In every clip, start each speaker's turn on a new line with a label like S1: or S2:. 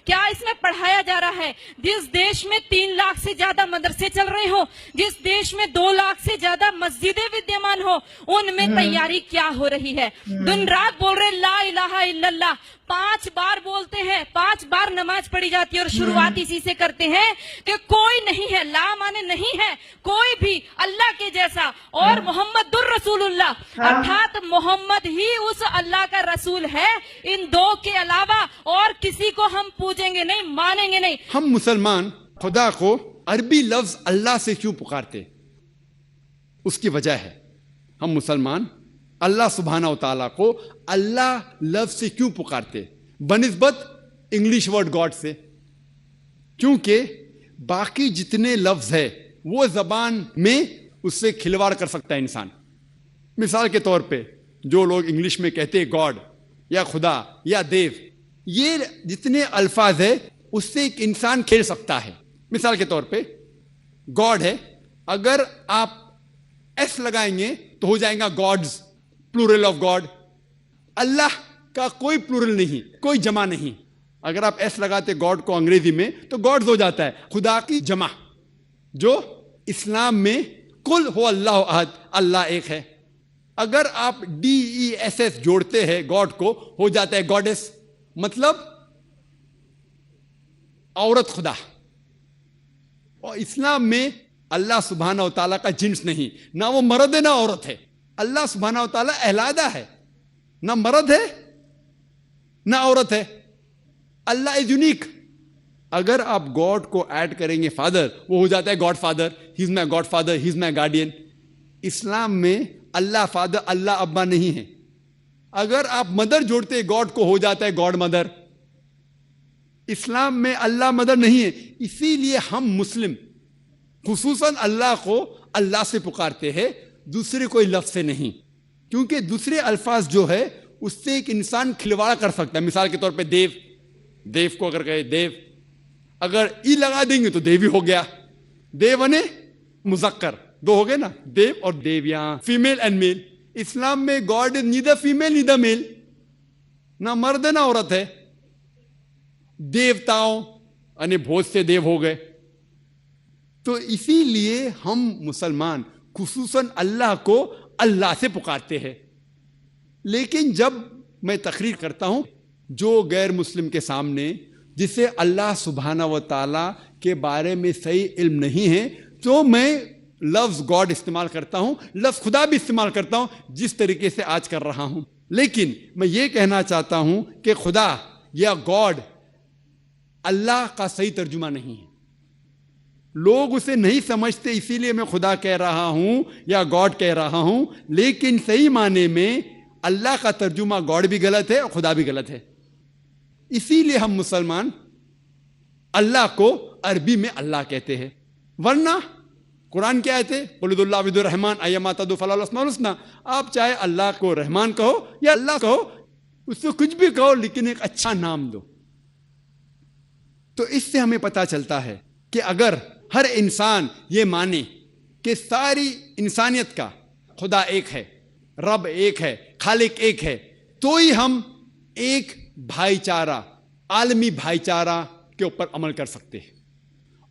S1: کیا اس میں پڑھایا جا رہا ہے؟ جس دیش میں 3 لاکھ سے زیادہ مدرسے چل رہے ہوں، جس دیش میں 2 لاکھ سے زیادہ مسجدیں ودیمان ہو، ان میں تیاری کیا ہو رہی ہے؟ دن رات بول رہے لا الہ الا اللہ، 5 بار بولتے ہیں، 5 بار نماز پڑھی جاتی ہے، اور شروعات اسی سے کرتے ہیں کہ کوئی نہیں ہے، لا مانے نہیں ہے کوئی بھی اللہ کے جیسا، اور محمد الرسول اللہ، ارتھات محمد ہی اس اللہ کا رسول ہے، ان 2 کے علاوہ اور کسی کو ہم پوجیں گے نہیں، مانیں گے نہیں۔
S2: ہم مسلمان خدا کو عربی لفظ اللہ سے کیوں پکارتے؟ اس کی وجہ ہے، ہم مسلمان اللہ سبحانہ و تعالیٰ کو اللہ لفظ سے کیوں پکارتے بنسبت انگلش ورڈ گاڈ سے؟ کیونکہ باقی جتنے لفظ ہے وہ زبان میں اس سے کھلواڑ کر سکتا ہے انسان۔ مثال کے طور پہ جو لوگ انگلش میں کہتے ہیں گاڈ یا خدا یا دیو، یہ جتنے الفاظ ہے اس سے ایک انسان کھیل سکتا ہے۔ مثال کے طور پہ گاڈ ہے، اگر آپ ایس لگائیں گے تو ہو جائے گا گاڈز، پلورل آف گاڈ۔ اللہ کا کوئی پلورل نہیں، کوئی جمع نہیں۔ اگر آپ ایس لگاتے گاڈ کو انگریزی میں تو گاڈز ہو جاتا ہے، خدا کی جمع، جو اسلام میں قل هو اللہ احد، اللہ ایک ہے۔ اگر آپ ڈی ای ایس ایس جوڑتے ہیں گاڈ کو، ہو جاتا ہے گاڈس، مطلب عورت خدا۔ اور اسلام میں اللہ سبحانہ و تعالیٰ کا جنس نہیں، نہ وہ مرد ہے نہ عورت ہے۔ اللہ سبحانہ و تعالیٰ علیحدہ ہے، نہ مرد ہے نہ عورت ہے۔ اللہ از یونیک۔ اگر آپ گاڈ کو ایڈ کریں گے فادر، وہ ہو جاتا ہے گاڈ فادر، ہی از مائی گاڈ فادر، ہی از مائی گارڈین۔ اسلام میں اللہ فادر، اللہ ابا نہیں ہے۔ اگر آپ مدر جوڑتے گاڈ کو، ہو جاتا ہے گاڈ مدر۔ اسلام میں اللہ مدر نہیں ہے، اسی لیے ہم مسلم خصوصاً اللہ کو اللہ سے پکارتے ہیں، دوسرے کوئی لفظ سے نہیں، کیونکہ دوسرے الفاظ جو ہے اس سے ایک انسان کھلواڑ کر سکتا ہے۔ مثال کے طور پہ دیو، دیو کو اگر کہے دیو، اگر ای لگا دیں گے تو دیوی ہو گیا۔ دیو نے مذکر، 2 ہو گئے نا، دیو اور دیو، یہاں فیمیل اینڈ میل۔ اسلام میں God is neither female neither male, نہ مرد نہ عورت ہے۔ دیوتاؤں یعنی بہت سے دیو ہو گئے۔ تو اسی لیے ہم مسلمان خصوصاً اللہ کو اللہ سے پکارتے ہیں۔ لیکن جب میں تقریر کرتا ہوں جو غیر مسلم کے سامنے، جسے اللہ سبحانہ و تعالیٰ کے بارے میں صحیح علم نہیں ہے، تو میں لفظ گاڈ استعمال کرتا ہوں، لفظ خدا بھی استعمال کرتا ہوں، جس طریقے سے آج کر رہا ہوں۔ لیکن میں یہ کہنا چاہتا ہوں کہ خدا یا گاڈ اللہ کا صحیح ترجمہ نہیں ہے۔ لوگ اسے نہیں سمجھتے، اسی لیے میں خدا کہہ رہا ہوں یا گاڈ کہہ رہا ہوں، لیکن صحیح معنی میں اللہ کا ترجمہ گاڈ بھی غلط ہے اور خدا بھی غلط ہے۔ اسی لیے ہم مسلمان اللہ کو عربی میں اللہ کہتے ہیں، ورنہ قرآن کیا ہے؟ قل ادعوا اللہ عبد الرحمن ایما تدعوا فلہ الاسماء الحسنی۔ آپ چاہے اللہ کو رحمان کہو یا اللہ کہو، اس سے کچھ بھی کہو، لیکن ایک اچھا نام دو۔ تو اس سے ہمیں پتہ چلتا ہے کہ اگر ہر انسان یہ مانے کہ ساری انسانیت کا خدا ایک ہے، رب ایک ہے، خالق ایک ہے، تو ہی ہم ایک بھائی چارہ، عالمی بھائی چارہ کے اوپر عمل کر سکتے ہیں۔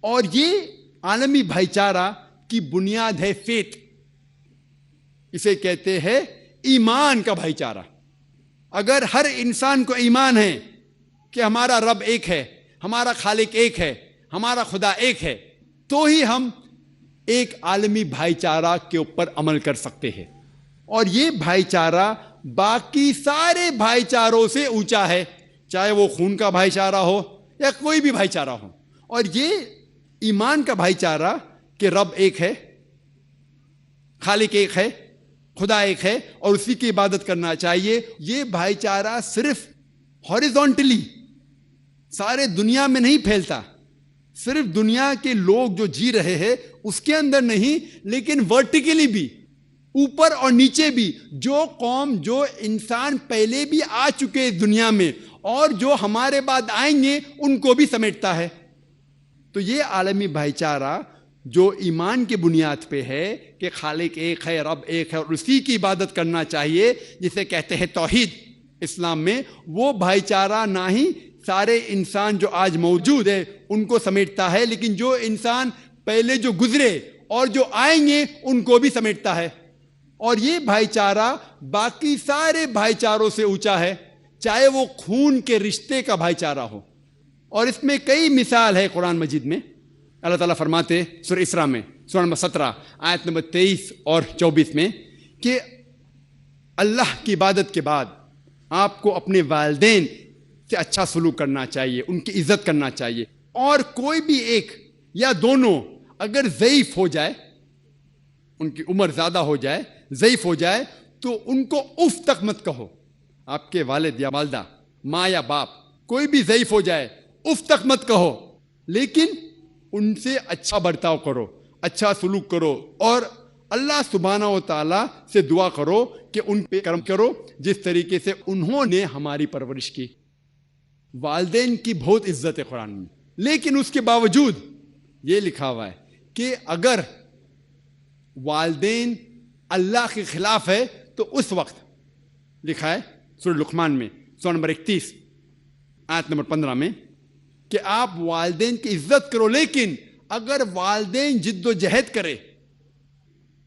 S2: اور یہ عالمی بھائی چارہ کی بنیاد ہے فیتھ، اسے کہتے ہیں ایمان کا بھائی چارہ۔ اگر ہر انسان کو ایمان ہے کہ ہمارا رب ایک ہے، ہمارا خالق ایک ہے، ہمارا خدا ایک ہے، تو ہی ہم ایک عالمی بھائی چارہ کے اوپر عمل کر سکتے ہیں۔ اور یہ بھائی چارہ باقی سارے بھائی چاروں سے اونچا ہے، چاہے وہ خون کا بھائی چارہ ہو یا کوئی بھی بھائی چارہ ہو۔ اور یہ ایمان کا بھائی چارہ کہ رب ایک ہے، خالق ایک ہے، خدا ایک ہے اور اسی کی عبادت کرنا چاہیے، یہ بھائی چارہ صرف ہاریزونٹلی سارے دنیا میں نہیں پھیلتا، صرف دنیا کے لوگ جو جی رہے ہیں اس کے اندر نہیں، لیکن ورٹیکلی بھی، اوپر اور نیچے بھی، جو قوم جو انسان پہلے بھی آ چکے اس دنیا میں اور جو ہمارے بعد آئیں گے ان کو بھی سمیٹتا ہے۔ تو یہ عالمی بھائی چارہ جو ایمان کی بنیاد پہ ہے کہ خالق ایک ہے، رب ایک ہے اور اسی کی عبادت کرنا چاہیے، جسے کہتے ہیں توحید اسلام میں، وہ بھائی چارہ نہ ہی سارے انسان جو آج موجود ہے ان کو سمیٹتا ہے، لیکن جو انسان پہلے جو گزرے اور جو آئیں گے ان کو بھی سمیٹتا ہے. اور یہ بھائی چارہ باقی سارے بھائی چاروں سے اونچا ہے، چاہے وہ خون کے رشتے کا بھائی چارہ ہو. اور اس میں کئی مثال ہے قرآن مجید میں. اللہ تعالیٰ فرماتے سورہ اسراء میں سورہ نمبر 17 آیت نمبر 23 اور 24 میں کہ اللہ کی عبادت کے بعد آپ کو اپنے والدین سے اچھا سلوک کرنا چاہیے، ان کی عزت کرنا چاہیے. اور کوئی بھی ایک یا دونوں اگر ضعیف ہو جائے، ان کی عمر زیادہ ہو جائے، ضعیف ہو جائے، تو ان کو اف تک مت کہو. آپ کے والد یا والدہ، ماں یا باپ، کوئی بھی ضعیف ہو جائے اف تک مت کہو، لیکن ان سے اچھا برتاؤ کرو، اچھا سلوک کرو، اور اللہ سبحانہ و تعالیٰ سے دعا کرو کہ ان پہ کرم کرو جس طریقے سے انہوں نے ہماری پرورش کی. والدین کی بہت عزت ہے قرآن میں، لیکن اس کے باوجود یہ لکھا ہوا ہے کہ اگر والدین اللہ کے خلاف ہے تو اس وقت لکھا ہے سورہ لقمان میں سورہ نمبر 31 آیت نمبر 15 میں کہ آپ والدین کی عزت کرو، لیکن اگر والدین جد و جہد کرے،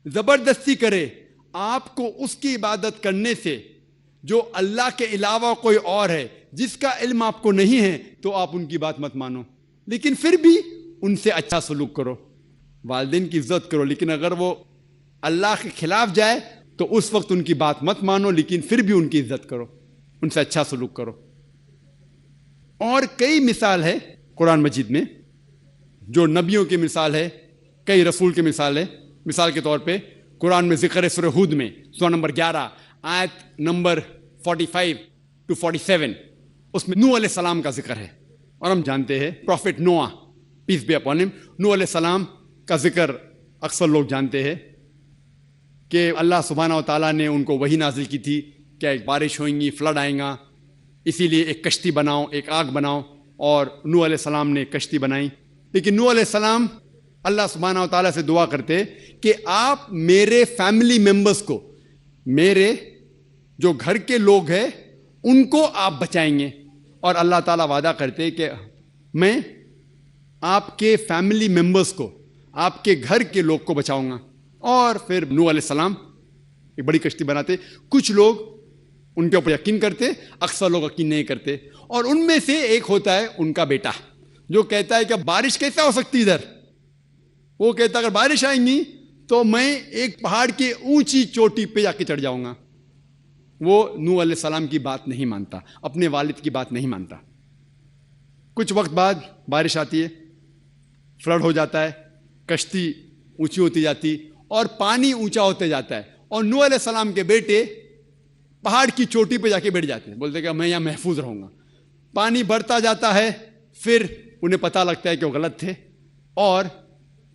S2: زبردستی کرے آپ کو اس کی عبادت کرنے سے جو اللہ کے علاوہ کوئی اور ہے، جس کا علم آپ کو نہیں ہے، تو آپ ان کی بات مت مانو، لیکن پھر بھی ان سے اچھا سلوک کرو. والدین کی عزت کرو، لیکن اگر وہ اللہ کے خلاف جائے تو اس وقت ان کی بات مت مانو، لیکن پھر بھی ان کی عزت کرو، ان سے اچھا سلوک کرو. اور کئی مثال ہے قرآن مجید میں، جو نبیوں کی مثال ہے، کئی رسول کی مثال ہے. مثال کے طور پہ قرآن میں ذکر ہے سورہ ہود میں سورہ نمبر 11 آیت نمبر 45 to 47، اس میں نوح علیہ السلام کا ذکر ہے. اور ہم جانتے ہیں prophet Nuh peace be upon him, Nuh علیہ السلام کا ذکر اکثر لوگ جانتے ہیں کہ اللہ سبحانہ و تعالیٰ نے ان کو وحی نازل کی تھی کہ ایک بارش ہوئیں گی، فلڈ آئیں گا، اسی لیے ایک کشتی بناؤ، ایک آگ بناؤ. اور نوح علیہ السلام نے کشتی بنائی. لیکن نوح علیہ السلام اللہ سبحانہ و تعالیٰ سے دعا کرتے کہ آپ میرے فیملی ممبرس کو، میرے جو گھر کے لوگ ہیں ان کو آپ بچائیں گے. اور اللہ تعالیٰ وعدہ کرتے کہ میں آپ کے فیملی ممبرس کو، آپ کے گھر کے لوگ کو بچاؤں گا. اور پھر نوح علیہ السلام ایک بڑی کشتی بناتے. کچھ لوگ ان کے اوپر یقین کرتے، اکثر لوگ یقین نہیں کرتے. اور ان میں سے ایک ہوتا ہے ان کا بیٹا، جو کہتا ہے کہ بارش کیسا ہو سکتی ادھر. وہ کہتا ہے اگر بارش آئیں گی تو میں ایک پہاڑ کی اونچی چوٹی پہ جا کے چڑھ جاؤں گا. وہ نوح علیہ السلام کی بات نہیں مانتا، اپنے والد کی بات نہیں مانتا. کچھ وقت بعد بارش آتی ہے، فلڈ ہو جاتا ہے، کشتی اونچی ہوتی جاتی اور پانی اونچا ہوتے جاتا ہے. اور نوح علیہ السلام کے بیٹے پہاڑ کی چوٹی پہ جا کے بیٹھ جاتے ہیں، بولتے کہ میں یہاں محفوظ رہوں گا. پانی بڑھتا جاتا ہے، پھر انہیں پتہ لگتا ہے کہ وہ غلط تھے، اور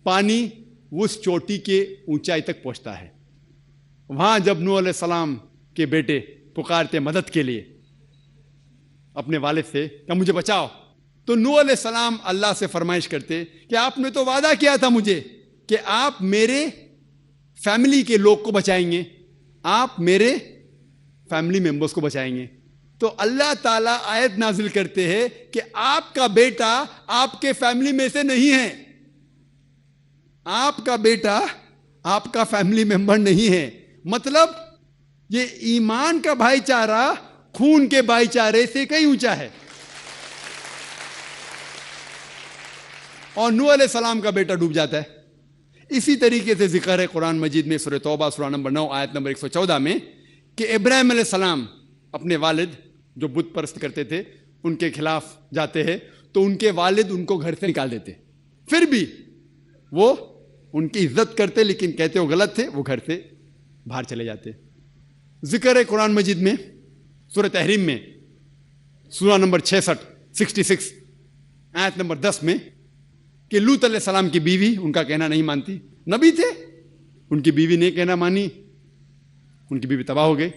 S2: پانی اس چوٹی کے اونچائی تک پہنچتا ہے. وہاں جب نوح علیہ السلام کے بیٹے پکارتے مدد کے لیے اپنے والد سے کہ مجھے بچاؤ، تو نوح علیہ السلام اللہ سے فرمائش کرتے کہ آپ نے تو وعدہ کیا تھا مجھے کہ آپ میرے فیملی کے لوگ کو بچائیں گے، آپ میرے فیملی ممبرس کو بچائیں گے. تو اللہ تعالیٰ آیت نازل کرتے ہیں کہ آپ کا بیٹا آپ کے فیملی میں سے نہیں ہے، آپ کا بیٹا آپ کا فیملی ممبر نہیں ہے. مطلب یہ ایمان کا بھائی چارہ خون کے بھائی چارے سے کہیں اونچا ہے. اور نوح علیہ السلام کا بیٹا ڈوب جاتا ہے. اسی طریقے سے ذکر ہے قرآن مجید میں سورہ توبہ سورہ نمبر 9 آیت نمبر 114 میں کہ ابراہیم علیہ السلام اپنے والد جو بت پرست کرتے تھے ان کے خلاف جاتے ہیں تو ان کے والد ان کو گھر سے نکال دیتے. پھر بھی وہ ان کی عزت کرتے، لیکن کہتے وہ غلط تھے، وہ گھر سے باہر چلے جاتے. ذکر ہے قرآن مجید میں سورہ تحریم میں سورہ نمبر 66 آیت نمبر 10 میں کہ لوط علیہ السلام کی بیوی ان کا کہنا نہیں مانتی. نبی تھے، ان کی بیوی نے کہنا مانی، ان کی بیوی تباہ ہو گئی.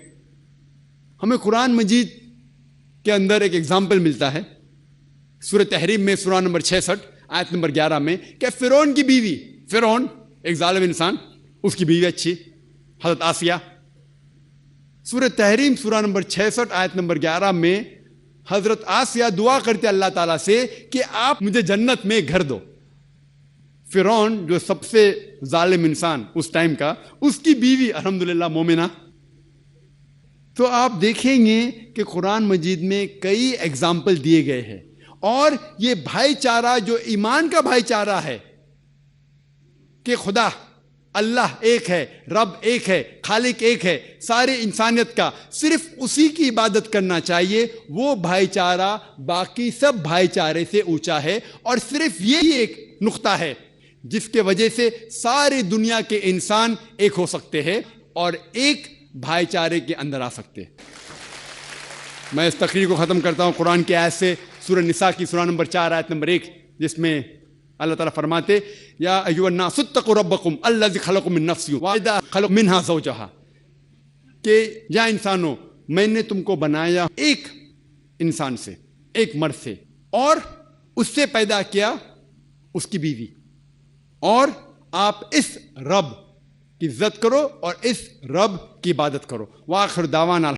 S2: ہمیں قرآن مجید کے اندر ایک ایگزامپل ملتا ہے سورہ تحریم میں سورہ نمبر 66 آیت نمبر 11 میں کہ فرعون کی بیوی، فرعون ایک ظالم انسان، اس کی بیوی اچھی حضرت آسیہ. سورہ تحریم سورہ نمبر 66 آیت نمبر 11 میں حضرت آسیہ دعا کرتے اللہ تعالیٰ سے کہ آپ مجھے جنت میں گھر دو. فرعون جو سب سے ظالم انسان اس ٹائم کا، اس کی بیوی الحمدللہ مومنہ. تو آپ دیکھیں گے کہ قرآن مجید میں کئی ایگزامپل دیے گئے ہیں. اور یہ بھائی چارہ جو ایمان کا بھائی چارہ ہے کہ خدا اللہ ایک ہے، رب ایک ہے، خالق ایک ہے سارے انسانیت کا، صرف اسی کی عبادت کرنا چاہیے، وہ بھائی چارہ باقی سب بھائی چارے سے اونچا ہے. اور صرف یہی ایک نقطہ ہے جس کے وجہ سے ساری دنیا کے انسان ایک ہو سکتے ہیں اور ایک بھائی چارے کے اندر آ سکتے ہیں. میں اس تقریر کو ختم کرتا ہوں قرآن کی آیت سے، سورہ نساء کی سورہ نمبر 4 آیت نمبر 1، جس میں اللہ تعالیٰ فرماتے یا ایھا الناس اتقوا ربکم الذی خلقکم من نفس واحدہ خلق منہا زوجہا، کہ یا انسانوں میں نے تم کو بنایا ایک انسان سے، ایک مرد سے، اور اس سے پیدا کیا اس کی بیوی، اور آپ اس رب کی عزت کرو اور اس رب کی عبادت کرو. وآخر دعوانا